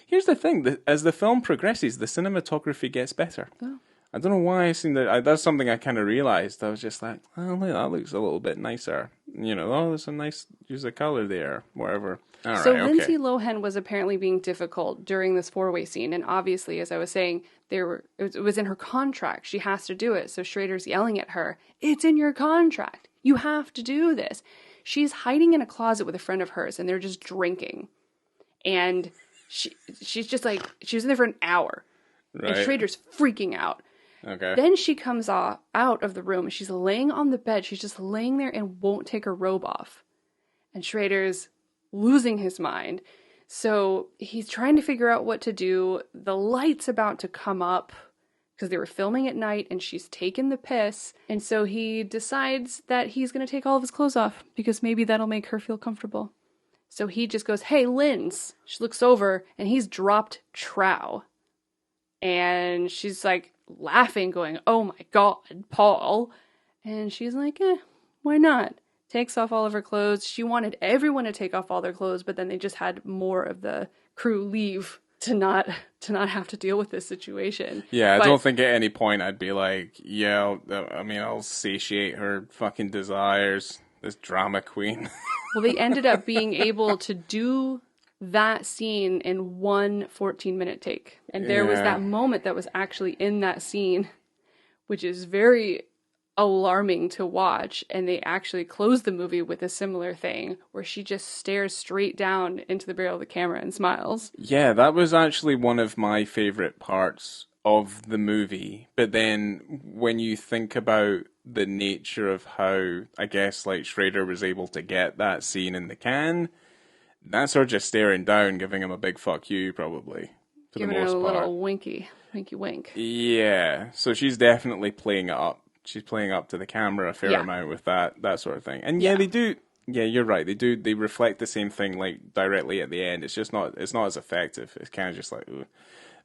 here's the thing, as the film progresses, the cinematography gets better. Oh. I don't know why I seen that. That's something I kind of realized. I was just like, oh, that looks a little bit nicer. You know, oh, there's a nice use of color there, whatever. All right, okay. Lindsay Lohan was apparently being difficult during this four-way scene. And obviously, as I was saying, it was in her contract. She has to do it. So Schrader's yelling at her, it's in your contract. You have to do this. She's hiding in a closet with a friend of hers, and they're just drinking. And she's just like, she was in there for an hour. Right. And Schrader's freaking out. Okay. Then she comes out of the room and she's laying on the bed. She's just laying there and won't take her robe off. And Schrader's losing his mind. So he's trying to figure out what to do. The light's about to come up because they were filming at night and she's taken the piss. And so he decides that he's going to take all of his clothes off because maybe that'll make her feel comfortable. So he just goes, hey, Linz. She looks over and he's dropped trow. And she's like, laughing, going, oh my god, Paul. And she's like, why not? Takes off all of her clothes. She wanted everyone to take off all their clothes, but then they just had more of the crew leave to not have to deal with this situation. Yeah, I don't think at any point I'd be like, yeah, I'll satiate her fucking desires, this drama queen. Well, they ended up being able to do that scene in one 14-minute take. And there was that moment that was actually in that scene, which is very alarming to watch. And they actually closed the movie with a similar thing where she just stares straight down into the barrel of the camera and smiles. Yeah, that was actually one of my favorite parts of the movie. But then when you think about the nature of how, I guess, like Schrader was able to get that scene in the can, that's her just staring down, giving him a big fuck you, probably. Giving her a little winky wink. Yeah, so she's definitely playing it up. She's playing up to the camera a fair amount with that sort of thing. And they do. Yeah, you're right. They reflect the same thing like directly at the end. It's just not as effective. It's kind of just like, ooh.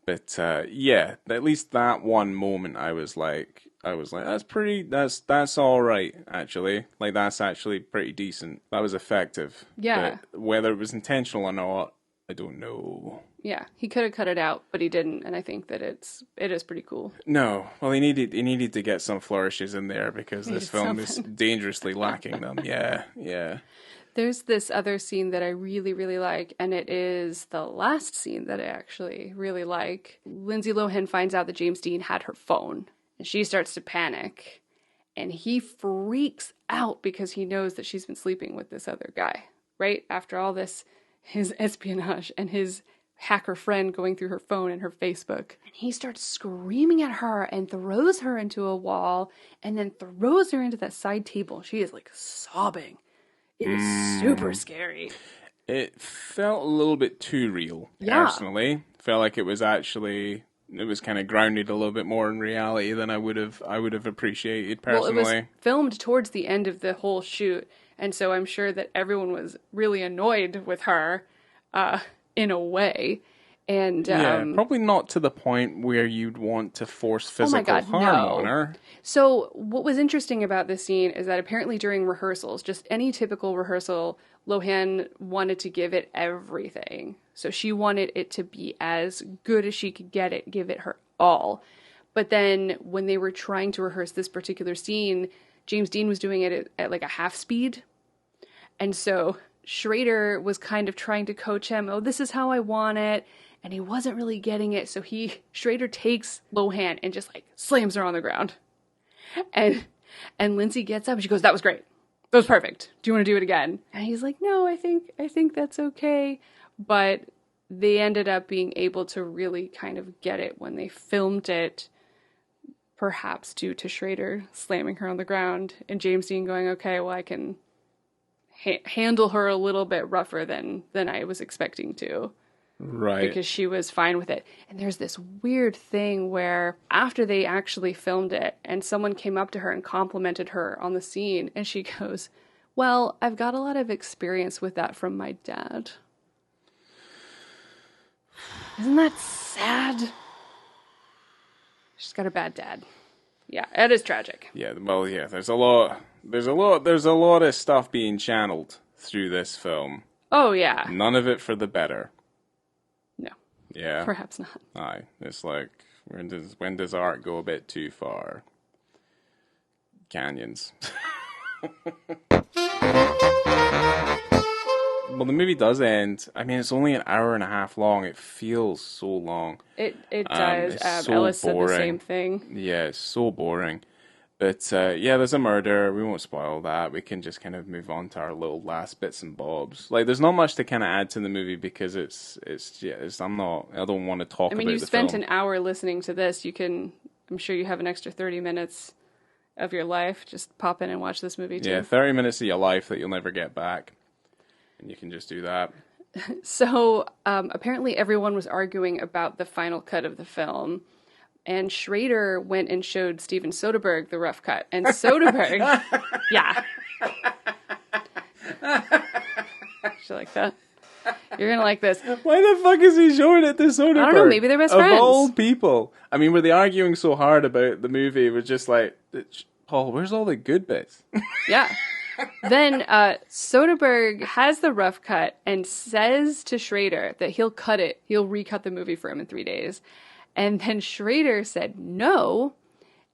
But at least that one moment, I was like, that's all right, actually. Like, that's actually pretty decent. That was effective. Yeah. But whether it was intentional or not, I don't know. Yeah, he could have cut it out, but he didn't, and I think that it is pretty cool. No, well, he needed to get some flourishes in there because this film is dangerously lacking them. Yeah. There's this other scene that I really, really like, and it is the last scene that I actually really like. Lindsay Lohan finds out that James Dean had her phone, and she starts to panic, and he freaks out because he knows that she's been sleeping with this other guy, right? After all this, his espionage and his hacker friend going through her phone and her Facebook. And he starts screaming at her and throws her into a wall and then throws her into that side table. She is like sobbing. It is super scary. It felt a little bit too real, Yeah. personally. Felt like it was kind of grounded a little bit more in reality than I would have appreciated Well, it was personally. filmed towards the end of the whole shoot, and so I'm sure that everyone was really annoyed with her, in a way. And Yeah, probably not to the point where you'd want to force oh my physical God, harm no. on her. So what was interesting about this scene is that apparently during rehearsals, just any typical rehearsal, Lohan wanted to give it everything. So she wanted it to be as good as she could get it, give it her all. But then when they were trying to rehearse this particular scene, James Dean was doing it at like a half speed. And so Schrader was kind of trying to coach him, oh, this is how I want it. And he wasn't really getting it. So Schrader takes Lohan and just like slams her on the ground. And Lindsay gets up and she goes, that was great. That was perfect. Do you want to do it again? And he's like, no, I think that's okay. But they ended up being able to really kind of get it when they filmed it, perhaps due to Schrader slamming her on the ground and James Dean going, okay, well, I can handle her a little bit rougher than I was expecting to. Right. Because she was fine with it. And there's this weird thing where after they actually filmed it and someone came up to her and complimented her on the scene and she goes, well, I've got a lot of experience with that from my dad. Isn't that sad? She's got a bad dad. Yeah, it is tragic. Yeah, well, yeah, there's a lot of stuff being channeled through this film. Oh, yeah. None of it for the better. No. Yeah. Perhaps not. Aye. It's like, when does art go a bit too far? Canyons. Well, the movie does end. I mean, it's only an hour and a half long. It feels so long. It does. It's so Ellis said the boring. same thing. Yeah, it's so boring. But yeah, there's a murder. We won't spoil that. We can just kind of move on to our little last bits and bobs. Like, there's not much to kind of add to the movie because I don't want to talk about the film. I mean, you spent an hour listening to this. I'm sure you have an extra 30 minutes of your life. Just pop in and watch this movie too. Yeah, 30 minutes of your life that you'll never get back. And you can just do that. So, apparently everyone was arguing about the final cut of the film. And Schrader went and showed Steven Soderbergh the rough cut. And Soderbergh, yeah. You like that? You're going to like this. Why the fuck is he showing it to Soderbergh? I don't know, maybe they're best friends. Of all people. I mean, were they arguing so hard about the movie? It was just like, Paul, where's all the good bits? Yeah. Then Soderbergh has the rough cut and says to Schrader that he'll cut it. He'll recut the movie for him in 3 days. And then Schrader said no.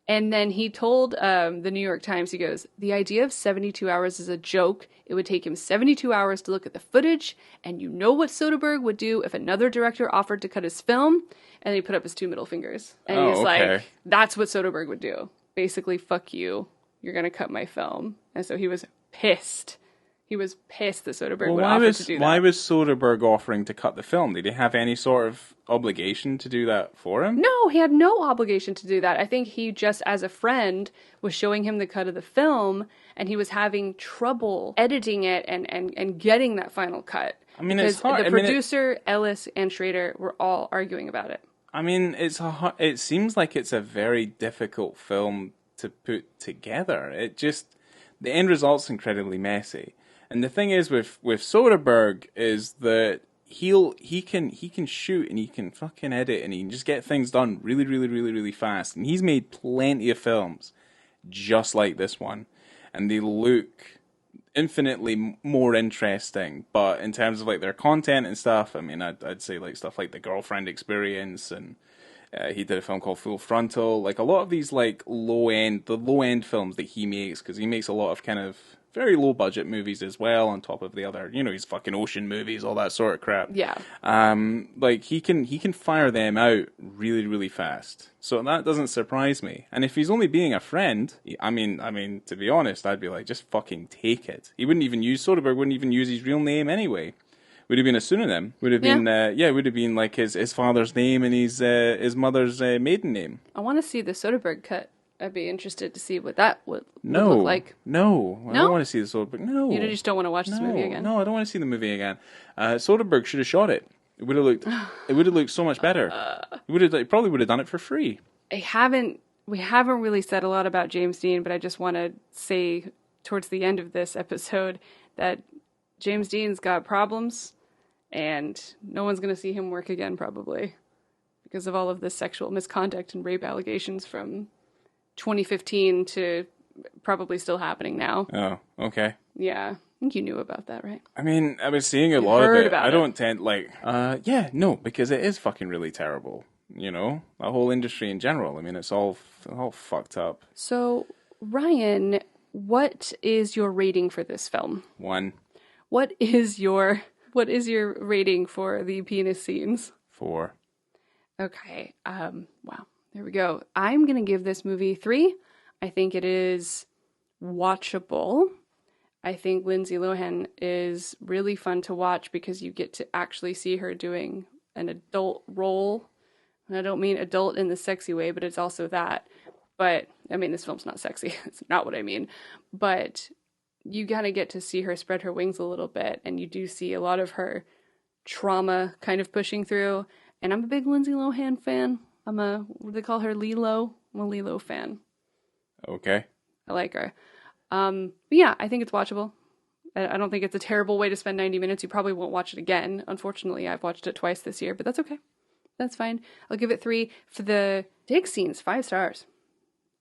And then he told the New York Times, he goes, the idea of 72 hours is a joke. It would take him 72 hours to look at the footage. And you know what Soderbergh would do if another director offered to cut his film? And he put up his two middle fingers. And he's like, that's what Soderbergh would do. Basically, fuck you. You're going to cut my film. And so he was pissed. He was pissed that Soderbergh would offer to do that. Why was Soderbergh offering to cut the film? Did he have any sort of obligation to do that for him? No, he had no obligation to do that. I think he just, as a friend, was showing him the cut of the film, and he was having trouble editing it and getting that final cut. I mean, because it's hard. The producer, Ellis, and Schrader were all arguing about it. I mean, it seems like it's a very difficult film to put together. The end result's incredibly messy. And the thing is with Soderbergh is that he can shoot and he can fucking edit and he can just get things done really, really, really, really fast. And he's made plenty of films just like this one. And they look infinitely more interesting. But in terms of like their content and stuff, I mean, I'd say like stuff like The Girlfriend Experience, and he did a film called Full Frontal. Like a lot of these like low end films that he makes, because he makes a lot of kind of very low budget movies as well, on top of the other, his fucking ocean movies, all that sort of crap. Yeah. Like he can fire them out really, really fast. So that doesn't surprise me. And if he's only being a friend, I mean, to be honest, I'd be like, just fucking take it. Soderbergh wouldn't even use his real name anyway. Would have been a pseudonym. Would have been, would have like his father's name and his mother's maiden name. I want to see the Soderbergh cut. I'd be interested to see what that would No, look like. no, I No? don't want to see the Soderbergh. No, You just don't want to watch this movie again. No, I don't want to see the movie again. Soderbergh should have shot it. It would have looked. It would have looked so much better. It probably would have done it for free. We haven't really said a lot about James Dean, but I just want to say towards the end of this episode that James Dean's got problems, and no one's going to see him work again probably because of all of this sexual misconduct and rape allegations from 2015 to probably still happening now. Oh, okay. Yeah. I think you knew about that, right? I mean, I was seeing a lot of it. I don't tend because it is fucking really terrible. You know, the whole industry in general. I mean, it's all fucked up. So, Ryan, what is your rating for this film? 1. What is your rating for the penis scenes? 4. Okay. Wow. There we go. I'm going to give this movie 3. I think it is watchable. I think Lindsay Lohan is really fun to watch because you get to actually see her doing an adult role. And I don't mean adult in the sexy way, but it's also that. But, I mean, this film's not sexy. It's not what I mean. But you gotta get to see her spread her wings a little bit. And you do see a lot of her trauma kind of pushing through. And I'm a big Lindsay Lohan fan. What do they call her? Lilo? I'm a Lilo fan. Okay. I like her. But yeah, I think it's watchable. I don't think it's a terrible way to spend 90 minutes. You probably won't watch it again. Unfortunately, I've watched it twice this year, but that's okay. That's fine. I'll give it 3. For the dick scenes, 5 stars.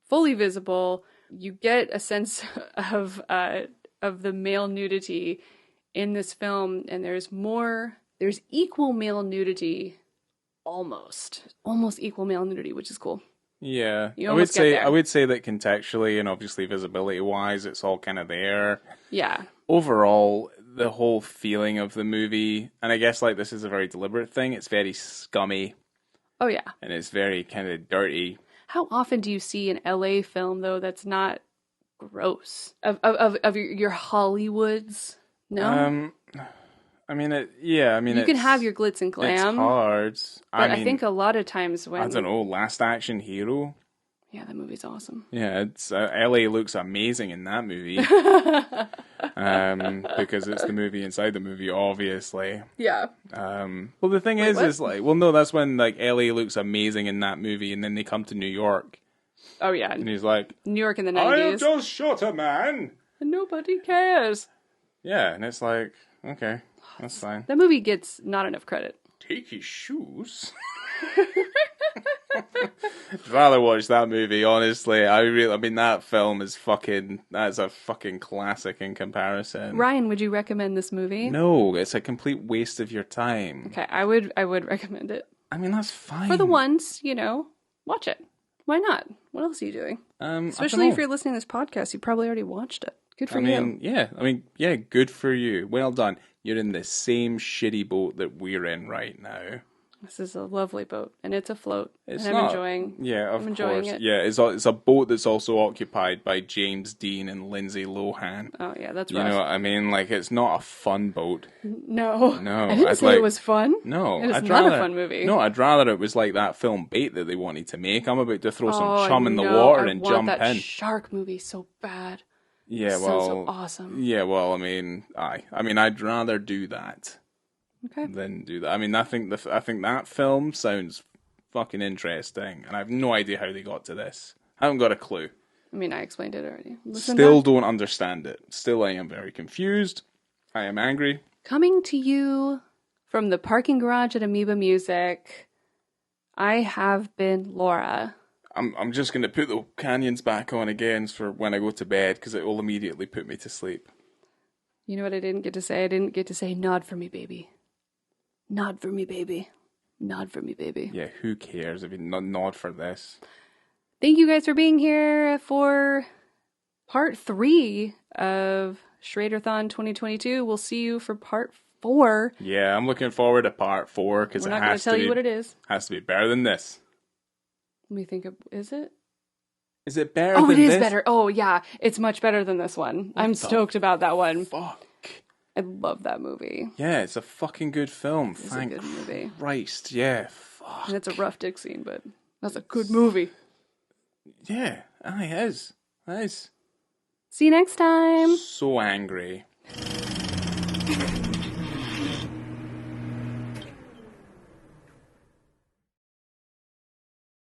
Fully visible. You get a sense of the male nudity in this film, and there's equal male nudity, almost equal male nudity, which is cool. Yeah, I would say that contextually and obviously visibility wise, it's all kind of there. Yeah. Overall, the whole feeling of the movie, and I guess like this is a very deliberate thing. It's very scummy. Oh yeah, and it's very kind of dirty. How often do you see an LA film though that's not gross of your Hollywoods? No. I mean, you can have your glitz and glam. It's hard. But I think a lot of times when... I don't know, Last Action Hero? Yeah, that movie's awesome. Yeah, it's LA looks amazing in that movie. Because it's the movie inside the movie, obviously. Yeah. Well, the thing is like... Well, no, that's when like LA looks amazing in that movie, and then they come to New York. Oh, yeah. And he's like... New York in the 90s. I have just shot a man! And nobody cares. Yeah, and it's like, okay... That's fine. That movie gets not enough credit. Take his shoes. I'd rather watch that movie, honestly. I mean, that film is that's a fucking classic in comparison. Ryan, would you recommend this movie? No, it's a complete waste of your time. Okay, I would recommend it. I mean, that's fine. For the ones, watch it. Why not? What else are you doing? Especially if you're listening to this podcast, you probably already watched it. Good for you. Yeah, good for you. Well done. You're in the same shitty boat that we're in right now. This is a lovely boat, and it's afloat. I'm enjoying. Yeah, I'm enjoying course. It. Yeah, it's a boat that's also occupied by James Dean and Lindsay Lohan. Oh yeah, that's right. You know what I mean? Like, it's not a fun boat. No. I didn't say it was fun. No, it's not a fun movie. No, I'd rather it was like that film Bait that they wanted to make. I'm about to throw some chum in the water and jump in. I want that shark movie so bad. Yeah, so awesome. Yeah, well, I mean, I'd rather do that. Okay. Than do that. I mean, I think that film sounds fucking interesting, and I have no idea how they got to this. I haven't got a clue. I mean, I explained it already. Still don't understand it. Still, I am very confused. I am angry. Coming to you from the parking garage at Amoeba Music, I have been Laura. I'm just going to put the canyons back on again for when I go to bed, because it will immediately put me to sleep. You know what I didn't get to say? I didn't get to say, nod for me, baby. Nod for me, baby. Nod for me, baby. Yeah, who cares if you nod for this? Thank you guys for being here for part 3 of Schrader-thon 2022. We'll see you for part 4. Yeah, I'm looking forward to part 4, because we're not going to tell you what it is. Has to be better than this. Let me think of, is it? Is it better than this? Oh, it is better. Oh, yeah. It's much better than this one. I'm stoked about that one. Fuck. I love that movie. Yeah, it's a fucking good film. It's a good movie. Christ, yeah. Fuck. And it's a rough dick scene, but that's a good movie. Yeah, aye, it is. It is. See you next time. So angry.